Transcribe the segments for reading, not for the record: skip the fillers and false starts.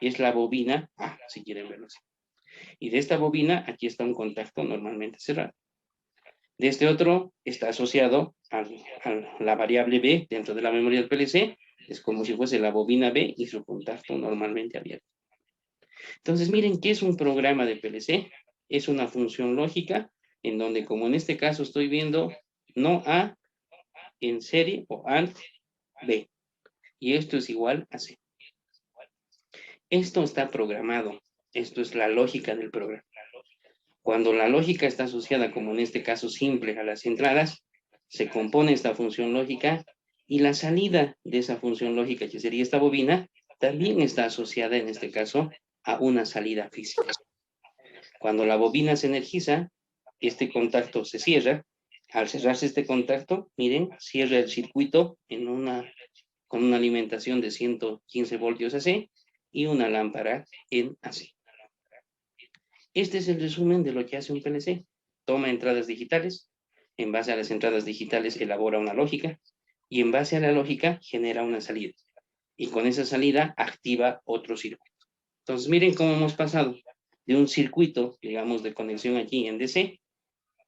es la bobina A, si quieren verlo así. Y de esta bobina, aquí está un contacto normalmente cerrado. De este otro está asociado a la variable B dentro de la memoria del PLC, es como si fuese la bobina B y su contacto normalmente abierto. Entonces, miren, ¿qué es un programa de PLC? Es una función lógica en donde, como en este caso estoy viendo, no A en serie o AND B. Y esto es igual a C. Esto está programado. Esto es la lógica del programa. Cuando la lógica está asociada, como en este caso simple, a las entradas, se compone esta función lógica y la salida de esa función lógica, que sería esta bobina, también está asociada en este caso a una salida física. Cuando la bobina se energiza, este contacto se cierra. Al cerrarse este contacto, miren, cierra el circuito con una alimentación de 115 voltios AC y una lámpara en AC. Este es el resumen de lo que hace un PLC. Toma entradas digitales, en base a las entradas digitales elabora una lógica y en base a la lógica genera una salida. Y con esa salida activa otro circuito. Entonces miren cómo hemos pasado de un circuito, digamos, de conexión aquí en DC,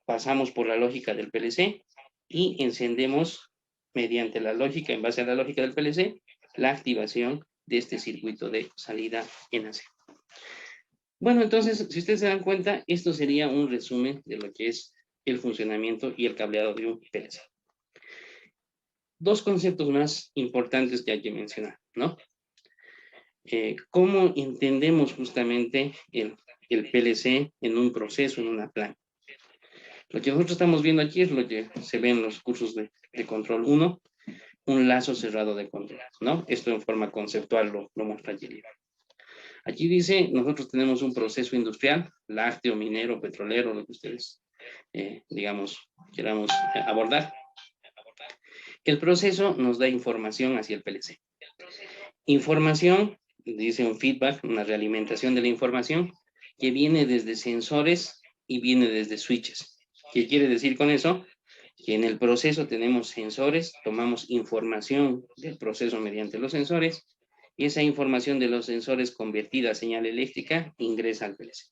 pasamos por la lógica del PLC y encendemos mediante la lógica, en base a la lógica del PLC, la activación de este circuito de salida en AC. Bueno, entonces, si ustedes se dan cuenta, esto sería un resumen de lo que es el funcionamiento y el cableado de un PLC. Dos conceptos más importantes que hay que mencionar, ¿no? ¿Cómo entendemos justamente el PLC en un proceso, en una planta? Lo que nosotros estamos viendo aquí es lo que se ve en los cursos de control 1, un lazo cerrado de control, ¿no? Esto en forma conceptual lo muestra allí el libro. Aquí dice, nosotros tenemos un proceso industrial, lácteo, minero, petrolero, lo que ustedes, digamos, queramos abordar. El proceso nos da información hacia el PLC. Información, dice un feedback, una realimentación de la información, que viene desde sensores y viene desde switches. ¿Qué quiere decir con eso? Que en el proceso tenemos sensores, tomamos información del proceso mediante los sensores, y esa información de los sensores convertida a señal eléctrica ingresa al PLC.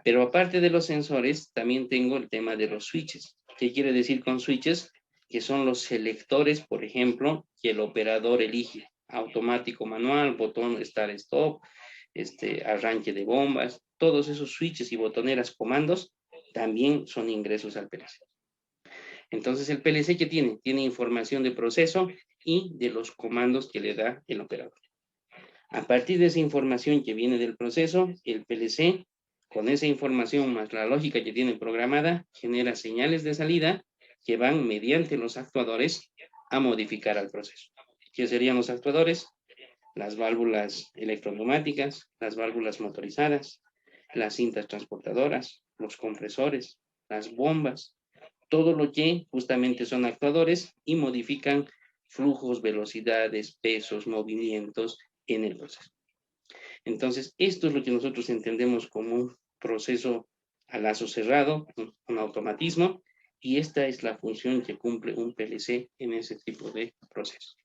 Pero aparte de los sensores, también tengo el tema de los switches. ¿Qué quiere decir con switches? Que son los selectores, por ejemplo, que el operador elige. Automático, manual, botón start-stop, arranque de bombas. Todos esos switches y botoneras, comandos, también son ingresos al PLC. Entonces, el PLC, ¿qué tiene? Tiene información de proceso y de los comandos que le da el operador. A partir de esa información que viene del proceso, el PLC, con esa información más la lógica que tiene programada, genera señales de salida que van mediante los actuadores a modificar al proceso. ¿Qué serían los actuadores? Las válvulas electroneumáticas, las válvulas motorizadas, las cintas transportadoras, los compresores, las bombas, todo lo que justamente son actuadores y modifican flujos, velocidades, pesos, movimientos en el proceso. Entonces, esto es lo que nosotros entendemos como un proceso a lazo cerrado, un automatismo, y esta es la función que cumple un PLC en ese tipo de procesos.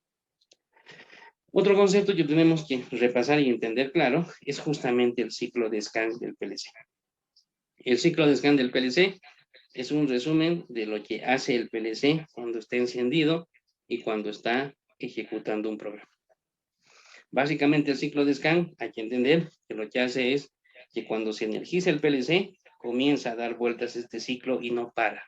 Otro concepto que tenemos que repasar y entender claro es justamente el ciclo de scan del PLC. El ciclo de scan del PLC es un resumen de lo que hace el PLC cuando está encendido y cuando está ejecutando un programa. Básicamente el ciclo de scan, hay que entender que lo que hace es que cuando se energiza el PLC, comienza a dar vueltas este ciclo y no para.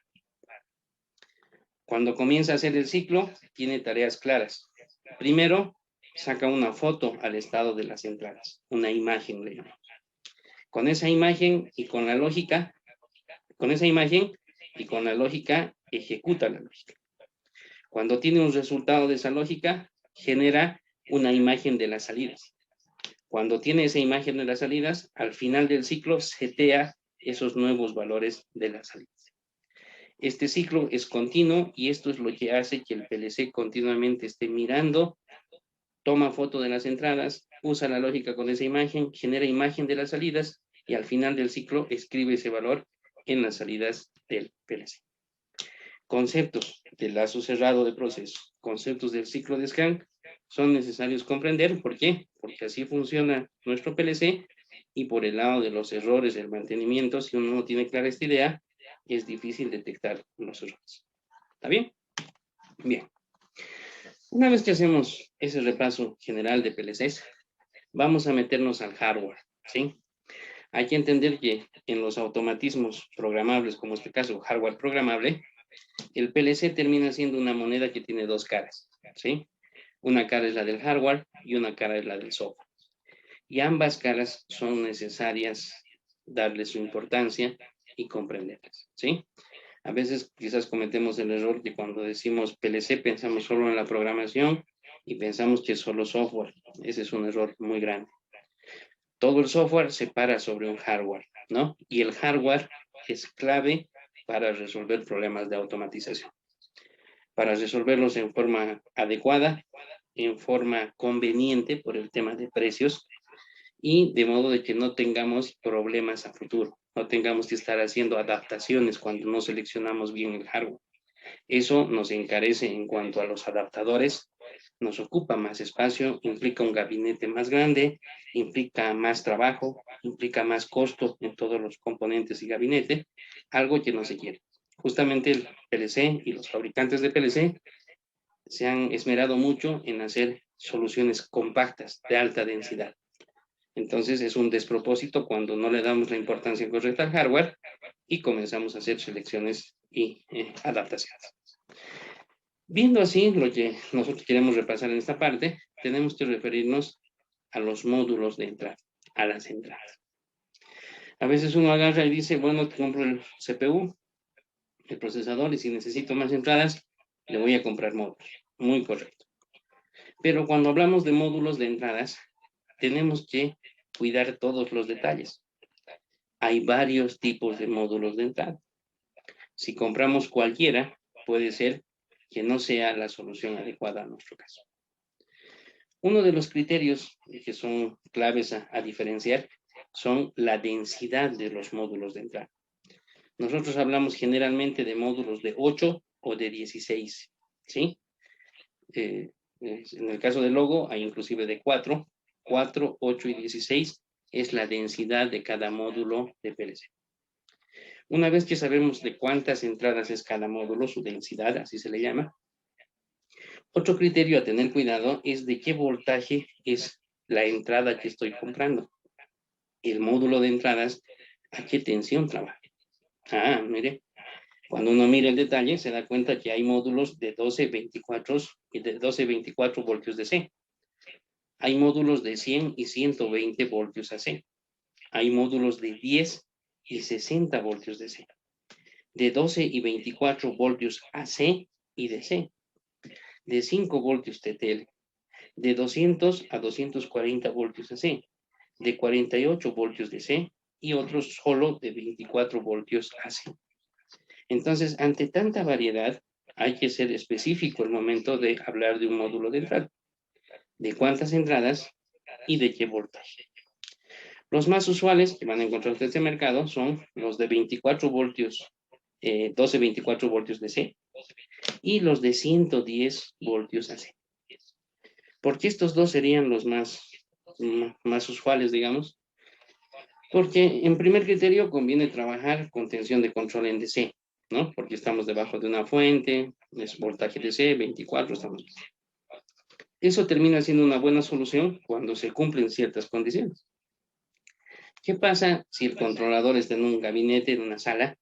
Cuando comienza a hacer el ciclo, tiene tareas claras. Primero, saca una foto al estado de las entradas, una imagen, le llamamos. Con esa imagen y con la lógica, ejecuta la lógica. Cuando tiene un resultado de esa lógica, genera una imagen de las salidas. Cuando tiene esa imagen de las salidas, al final del ciclo setea esos nuevos valores de las salidas. Este ciclo es continuo y esto es lo que hace que el PLC continuamente esté mirando, toma foto de las entradas, usa la lógica con esa imagen, genera imagen de las salidas y al final del ciclo escribe ese valor en las salidas del PLC. Conceptos del lazo cerrado de proceso, conceptos del ciclo de scan, son necesarios comprender. ¿Por qué? Porque así funciona nuestro PLC, y por el lado de los errores del mantenimiento, si uno no tiene clara esta idea, es difícil detectar los errores. ¿Está bien? Bien. Una vez que hacemos ese repaso general de PLCs, vamos a meternos al hardware, ¿sí? Hay que entender que en los automatismos programables, como en este caso hardware programable, el PLC termina siendo una moneda que tiene dos caras, ¿sí? Una cara es la del hardware y una cara es la del software. Y ambas caras son necesarias darle su importancia y comprenderlas, ¿sí? A veces quizás cometemos el error que cuando decimos PLC pensamos solo en la programación y pensamos que es solo software. Ese es un error muy grande. Todo el software se para sobre un hardware, ¿no? Y el hardware es clave para resolver problemas de automatización. Para resolverlos en forma adecuada, en forma conveniente por el tema de precios, y de modo de que no tengamos problemas a futuro, no tengamos que estar haciendo adaptaciones cuando no seleccionamos bien el hardware. Eso nos encarece en cuanto a los adaptadores, nos ocupa más espacio, implica un gabinete más grande, implica más trabajo, implica más costo en todos los componentes y gabinete, algo que no se quiere. Justamente el PLC y los fabricantes de PLC se han esmerado mucho en hacer soluciones compactas de alta densidad. Entonces es un despropósito cuando no le damos la importancia correcta al hardware y comenzamos a hacer selecciones y adaptaciones. Viendo así lo que nosotros queremos repasar en esta parte, tenemos que referirnos a los módulos de entrada, a las entradas. A veces uno agarra y dice, bueno, te compro el CPU, el procesador, y si necesito más entradas, le voy a comprar módulos. Muy correcto. Pero cuando hablamos de módulos de entradas, tenemos que cuidar todos los detalles. Hay varios tipos de módulos de entrada. Si compramos cualquiera, puede ser que no sea la solución adecuada a nuestro caso. Uno de los criterios que son claves a diferenciar son la densidad de los módulos de entrada. Nosotros hablamos generalmente de módulos de 8 o de 16, ¿sí? En el caso del logo hay inclusive de 4, 8 y 16 es la densidad de cada módulo de PLC. Una vez que sabemos de cuántas entradas es cada módulo, su densidad, así se le llama, otro criterio a tener cuidado es de qué voltaje es la entrada que estoy comprando. El módulo de entradas, ¿a qué tensión trabaja? Ah, mire, cuando uno mira el detalle se da cuenta que hay módulos de 12, 24 y de 12, 24 voltios DC. Hay módulos de 100 y 120 voltios AC. Hay módulos de 10 y 60 voltios DC. De 12 y 24 voltios AC y DC. De 5 voltios TTL. De 200 a 240 voltios AC. De 48 voltios DC y otros solo de 24 voltios AC. Entonces, ante tanta variedad, hay que ser específico al momento de hablar de un módulo de entrada. De cuántas entradas y de qué voltaje. Los más usuales que van a encontrar en este mercado son los de 24 voltios, 12-24 voltios DC y los de 110 voltios AC. ¿Por qué estos dos serían los más usuales, digamos? Porque en primer criterio conviene trabajar con tensión de control en DC, ¿no? Porque estamos debajo de una fuente, es voltaje DC, 24, estamos. Eso termina siendo una buena solución cuando se cumplen ciertas condiciones. ¿Qué pasa si el controlador está en un gabinete, en una sala,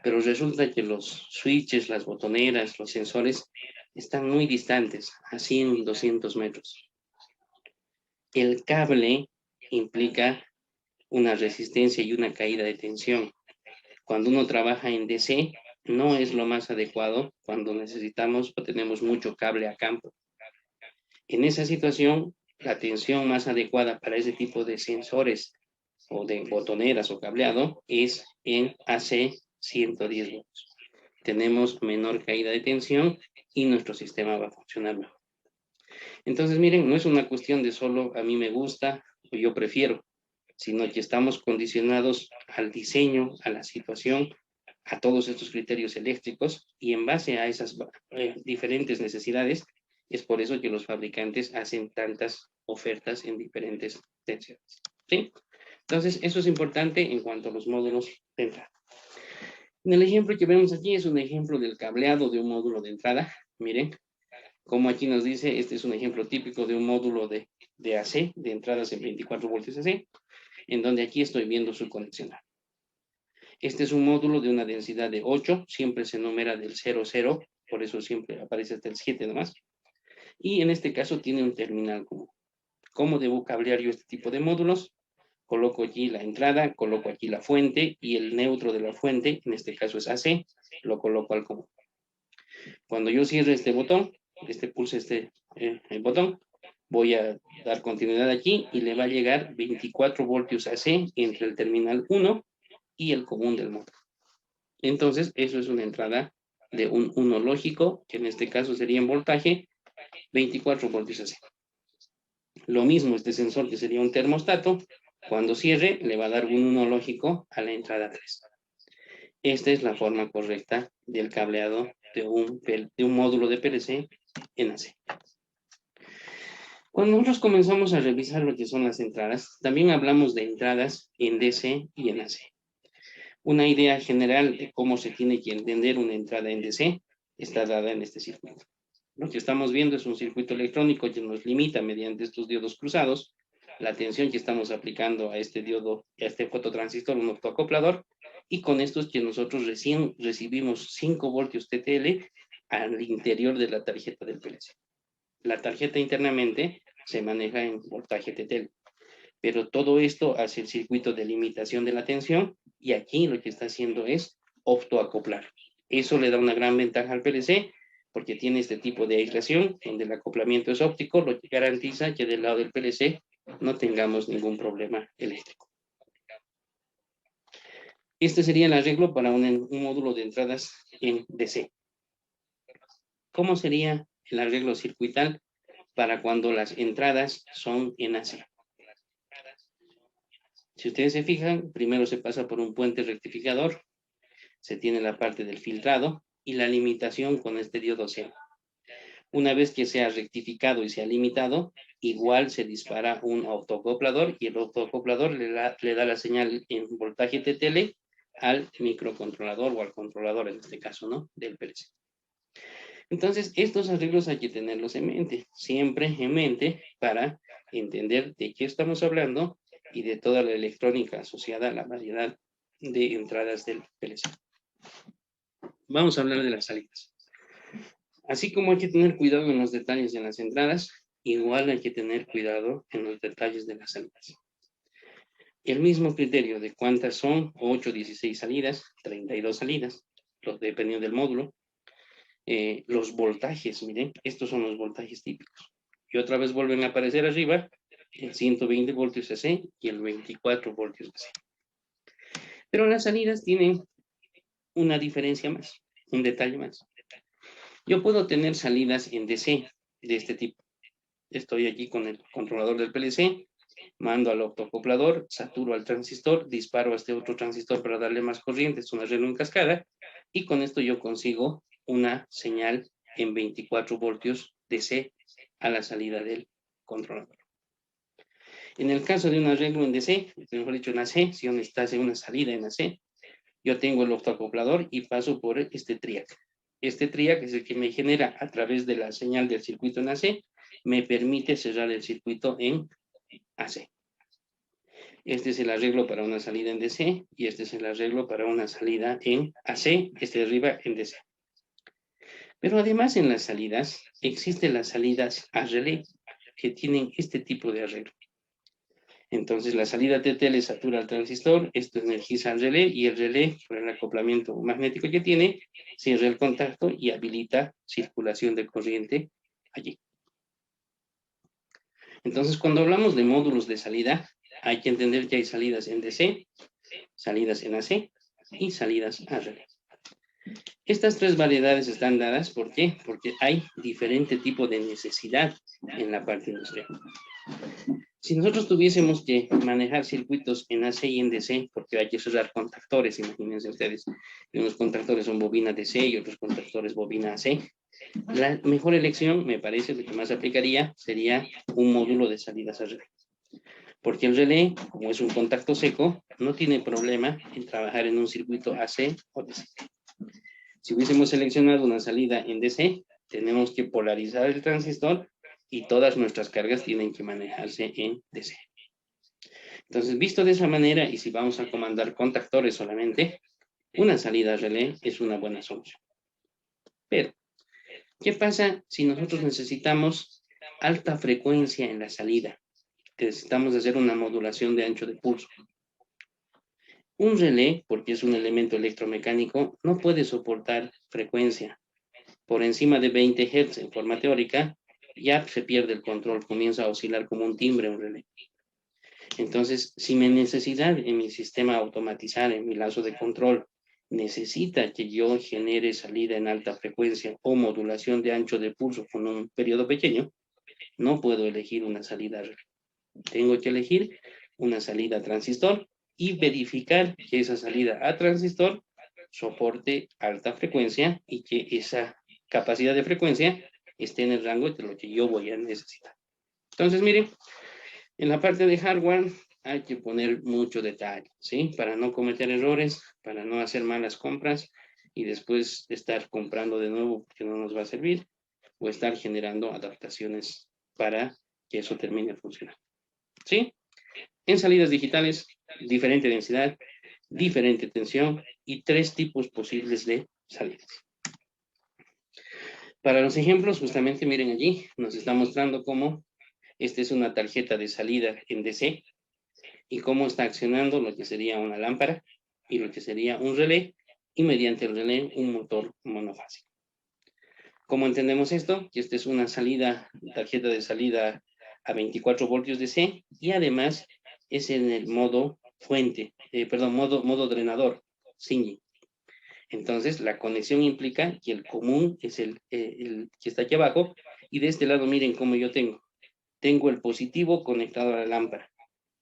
pero resulta que los switches, las botoneras, los sensores están muy distantes, a 100, 200 metros? El cable implica una resistencia y una caída de tensión. Cuando uno trabaja en DC, no es lo más adecuado cuando necesitamos o tenemos mucho cable a campo. En esa situación, la tensión más adecuada para ese tipo de sensores o de botoneras o cableado es en AC 110 voltios. Tenemos menor caída de tensión y nuestro sistema va a funcionar mejor. Entonces, miren, no es una cuestión de solo a mí me gusta o yo prefiero, sino que estamos condicionados al diseño, a la situación, a todos estos criterios eléctricos, y en base a esas diferentes necesidades Es por eso que los fabricantes hacen tantas ofertas en diferentes tensiones. ¿Sí? Entonces, eso es importante en cuanto a los módulos de entrada. En el ejemplo que vemos aquí es un ejemplo del cableado de un módulo de entrada. Miren, como aquí nos dice, este es un ejemplo típico de un módulo de AC, de entradas en 24 voltios AC, en donde aquí estoy viendo su conexión. Este es un módulo de una densidad de 8, siempre se numera del 00, por eso siempre aparece hasta el 7 nomás. Y en este caso tiene un terminal común. ¿Cómo debo cablear yo este tipo de módulos? Coloco aquí la entrada, coloco aquí la fuente y el neutro de la fuente, en este caso es AC, lo coloco al común. Cuando yo cierre este botón, pulse el botón, voy a dar continuidad aquí y le va a llegar 24 voltios AC entre el terminal 1 y el común del módulo. Entonces, eso es una entrada de un 1 lógico, que en este caso sería en voltaje 24 voltios AC. Lo mismo, este sensor que sería un termostato, cuando cierre le va a dar un 1 lógico a la entrada 3. Esta es la forma correcta del cableado de un módulo de PLC en AC. Cuando nosotros comenzamos a revisar lo que son las entradas, también hablamos de entradas en DC y en AC. Una idea general de cómo se tiene que entender una entrada en DC está dada en este circuito. Lo que estamos viendo es un circuito electrónico que nos limita mediante estos diodos cruzados la tensión que estamos aplicando a este diodo, a este fototransistor, un optoacoplador, y con esto es que nosotros recién recibimos 5 voltios TTL al interior de la tarjeta del PLC. La tarjeta internamente se maneja en voltaje TTL, pero todo esto hace el circuito de limitación de la tensión y aquí lo que está haciendo es optoacoplar. Eso le da una gran ventaja al PLC porque tiene este tipo de aislación donde el acoplamiento es óptico, lo que garantiza que del lado del PLC no tengamos ningún problema eléctrico. Este sería el arreglo para un módulo de entradas en DC. ¿Cómo sería el arreglo circuital para cuando las entradas son en AC? Si ustedes se fijan, primero se pasa por un puente rectificador, se tiene la parte del filtrado y la limitación con este diodo C. Una vez que sea rectificado y sea limitado, igual se dispara un autoacoplador y el autoacoplador le da la señal en voltaje TTL al microcontrolador o al controlador en este caso, ¿no? Del PLC. Entonces, estos arreglos hay que tenerlos en mente, siempre en mente para entender de qué estamos hablando y de toda la electrónica asociada a la variedad de entradas del PLC. Vamos a hablar de las salidas. Así como hay que tener cuidado en los detalles de las entradas, igual hay que tener cuidado en los detalles de las salidas. El mismo criterio de cuántas son 8, 16 salidas, 32 salidas, dependiendo del módulo. Los voltajes, miren, estos son los voltajes típicos. Y otra vez vuelven a aparecer arriba el 120 voltios AC y el 24 voltios AC. Pero las salidas tienen una diferencia más, un detalle más. Yo puedo tener salidas en DC de este tipo. Estoy aquí con el controlador del PLC, mando al optoacoplador, saturo al transistor, disparo a este otro transistor para darle más corriente, es un arreglo en cascada, y con esto yo consigo una señal en 24 voltios DC a la salida del controlador. En el caso de un arreglo en DC, mejor dicho en AC, si estás en una salida en AC, yo tengo el optoacoplador y paso por este triac. Este triac es el que me genera a través de la señal del circuito en AC, me permite cerrar el circuito en AC. Este es el arreglo para una salida en DC y este es el arreglo para una salida en AC, este de arriba en DC. Pero además en las salidas existen las salidas a relé que tienen este tipo de arreglo. Entonces la salida TTL satura al transistor, esto energiza al relé y el relé, por el acoplamiento magnético que tiene, cierra el contacto y habilita circulación de corriente allí. Entonces cuando hablamos de módulos de salida, hay que entender que hay salidas en DC, salidas en AC y salidas a relé. Estas tres variedades están dadas, ¿por qué? Porque hay diferente tipo de necesidad en la parte industrial. Si nosotros tuviésemos que manejar circuitos en AC y en DC, porque hay que cerrar contactores, imagínense ustedes, y unos contactores son bobina DC y otros contactores bobina AC, la mejor elección, me parece, lo que más aplicaría, sería un módulo de salidas a relé. Porque el relé, como es un contacto seco, no tiene problema en trabajar en un circuito AC o DC. Si hubiésemos seleccionado una salida en DC, tenemos que polarizar el transistor y todas nuestras cargas tienen que manejarse en DC. Entonces, visto de esa manera, y si vamos a comandar contactores solamente, una salida relé es una buena solución. Pero, ¿qué pasa si nosotros necesitamos alta frecuencia en la salida? Necesitamos hacer una modulación de ancho de pulso. Un relé, porque es un elemento electromecánico, no puede soportar frecuencia. Por encima de 20 Hz en forma teórica, ya se pierde el control, comienza a oscilar como un timbre un relé. Entonces, si mi necesidad en mi sistema automatizar, en mi lazo de control, necesita que yo genere salida en alta frecuencia o modulación de ancho de pulso con un periodo pequeño, no puedo elegir una salida relé. Tengo que elegir una salida a transistor y verificar que esa salida a transistor soporte alta frecuencia y que esa capacidad de frecuencia esté en el rango de lo que yo voy a necesitar. Entonces, miren, en la parte de hardware hay que poner mucho detalle, ¿sí? Para no cometer errores, para no hacer malas compras y después estar comprando de nuevo porque no nos va a servir o estar generando adaptaciones para que eso termine funcionando, ¿sí? En salidas digitales, diferente densidad, diferente tensión y 3 tipos posibles de salidas. Para los ejemplos, justamente miren allí, nos está mostrando cómo esta es una tarjeta de salida en DC y cómo está accionando lo que sería una lámpara y lo que sería un relé y mediante el relé un motor monofásico. ¿Cómo entendemos esto? Que esta es una tarjeta de salida a 24 voltios DC y además es en el modo modo drenador, singing. Entonces, la conexión implica que el común es el que está aquí abajo y de este lado miren cómo yo tengo el positivo conectado a la lámpara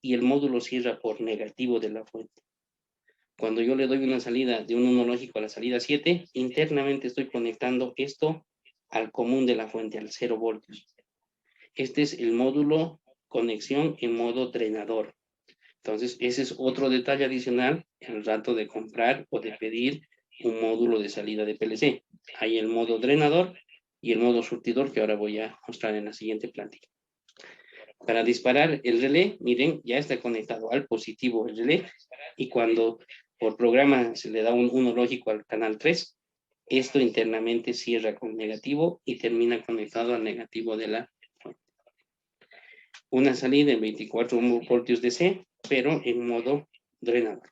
y el módulo cierra por negativo de la fuente. Cuando yo le doy una salida de un 1 lógico a la salida 7, internamente estoy conectando esto al común de la fuente, al 0 voltios. Este es el módulo conexión en modo drenador. Entonces, ese es otro detalle adicional al rato de comprar o de pedir un módulo de salida de PLC. Hay el modo drenador y el modo surtidor que ahora voy a mostrar en la siguiente plantilla. Para disparar el relé, miren, ya está conectado al positivo el relé y cuando por programa se le da un 1 lógico al canal 3, esto internamente cierra con negativo y termina conectado al negativo de la fuente. Una salida en 24 voltios DC, pero en modo drenador.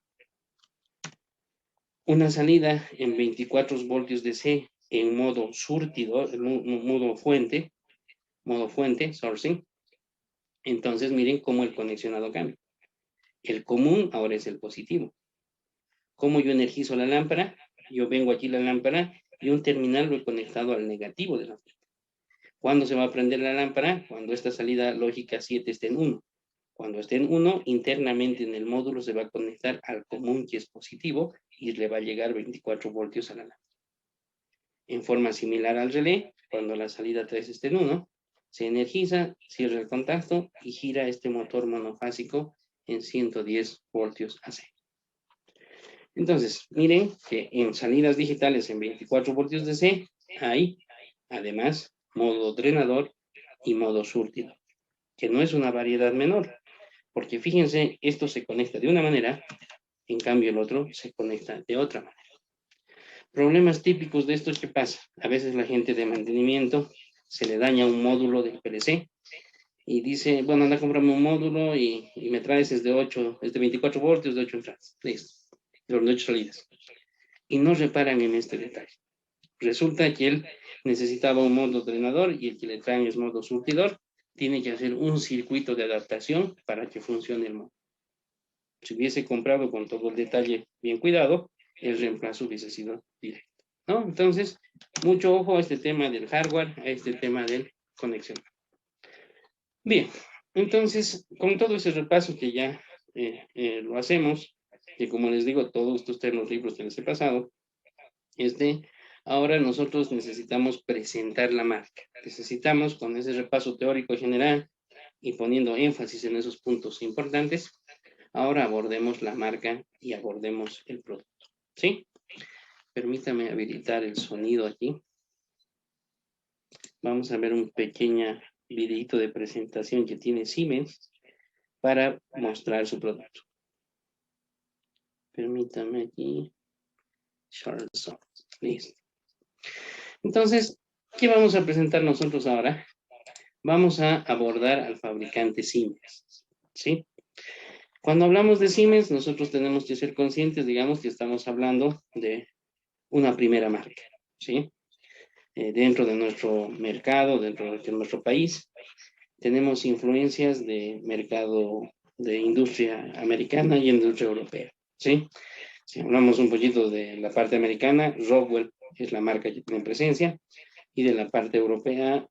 Una salida en 24 voltios DC en modo surtidor, modo fuente, sourcing. Entonces miren cómo el conexionado cambia. El común ahora es el positivo. ¿Cómo yo energizo la lámpara? Yo vengo aquí la lámpara y un terminal lo he conectado al negativo de la lámpara. ¿Cuándo se va a prender la lámpara? Cuando esta salida lógica 7 esté en 1. Cuando esté en 1, internamente en el módulo se va a conectar al común que es positivo y le va a llegar 24 voltios a la lámpara. En forma similar al relé, cuando la salida 3 esté en 1, se energiza, cierra el contacto y gira este motor monofásico en 110 voltios AC. Entonces, miren que en salidas digitales en 24 voltios DC hay, además, modo drenador y modo surtidor, que no es una variedad menor, porque fíjense, esto se conecta de una manera, en cambio el otro se conecta de otra manera. Problemas típicos de esto es que pasa. A veces la gente de mantenimiento se le daña un módulo de PLC y dice, bueno, anda a comprarme un módulo y me traes es de 24 voltios, de 8 entradas. Listo, de 8 salidas. Y no reparan en este detalle. Resulta que él necesitaba un modo drenador y el que le traen es modo surtidor. Tiene que hacer un circuito de adaptación para que funcione el modo. Si hubiese comprado con todo el detalle bien cuidado, el reemplazo hubiese sido directo, ¿no? Entonces, mucho ojo a este tema del hardware, a este tema de conexión. Bien, Entonces, con todo ese repaso que ya lo hacemos, que como les digo, todo esto está en los libros que les he pasado, ahora nosotros necesitamos presentar la marca. Necesitamos, con ese repaso teórico general y poniendo énfasis en esos puntos importantes, ahora abordemos la marca y abordemos el producto. ¿Sí? Permítame habilitar el sonido aquí. Vamos a ver un pequeño videito de presentación que tiene Siemens para mostrar su producto. Permítame aquí. Charleston. Listo. Entonces, ¿qué vamos a presentar nosotros ahora? Vamos a abordar al fabricante Siemens. ¿Sí? Cuando hablamos de Siemens, nosotros tenemos que ser conscientes, digamos, que estamos hablando de una primera marca. ¿Sí? Dentro de nuestro mercado, dentro de nuestro país, tenemos influencias de mercado de industria americana y industria europea. ¿Sí? Si hablamos un poquito de la parte americana, Rockwell es la marca que tiene presencia, y de la parte europea,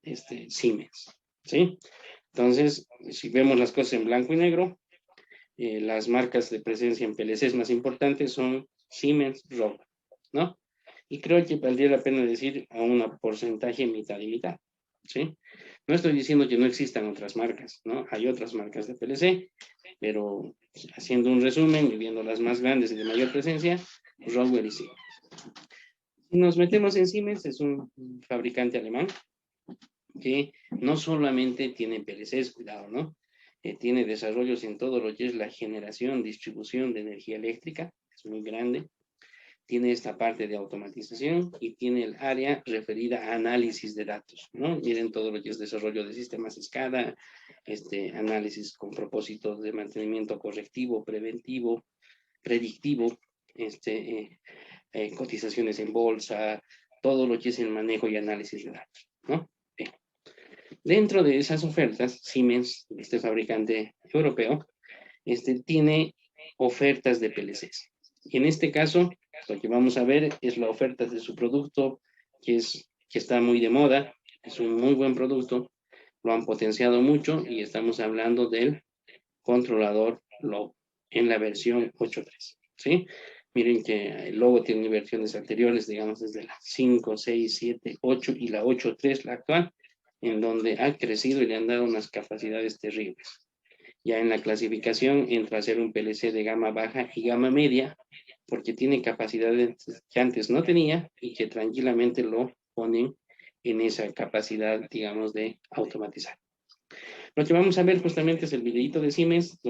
Siemens. ¿Sí? Entonces, si vemos las cosas en blanco y negro, las marcas de presencia en PLCs más importantes son Siemens, Rockwell, ¿no? Y creo que valdría la pena decir a un porcentaje mitad y mitad, ¿sí? No estoy diciendo que no existan otras marcas, ¿no? Hay otras marcas de PLC, pero haciendo un resumen y viendo las más grandes y de mayor presencia, Rockwell y Siemens. Si nos metemos en Siemens, es un fabricante alemán que no solamente tiene PLCs, cuidado, ¿no? Tiene desarrollos en todo lo que es la generación, distribución de energía eléctrica, es muy grande. Tiene esta parte de automatización y tiene el área referida a análisis de datos, ¿no? Miren todo lo que es desarrollo de sistemas SCADA, análisis con propósitos de mantenimiento correctivo, preventivo, predictivo, cotizaciones en bolsa, todo lo que es el manejo y análisis de datos, ¿no? Bien. Dentro de esas ofertas, Siemens, este fabricante europeo, tiene ofertas de PLCs. Y en este caso, lo que vamos a ver es la oferta de su producto, que está muy de moda, es un muy buen producto, lo han potenciado mucho y estamos hablando del controlador Low en la versión 8.3, ¿sí? Miren que el logo tiene versiones anteriores, digamos desde la 5, 6, 7, 8 y la 8.3, la actual, en donde ha crecido y le han dado unas capacidades terribles. Ya en la clasificación entra a ser un PLC de gama baja y gama media, porque tiene capacidades que antes no tenía y que tranquilamente lo ponen en esa capacidad, digamos, de automatizar. Lo que vamos a ver justamente es el videito de Siemens,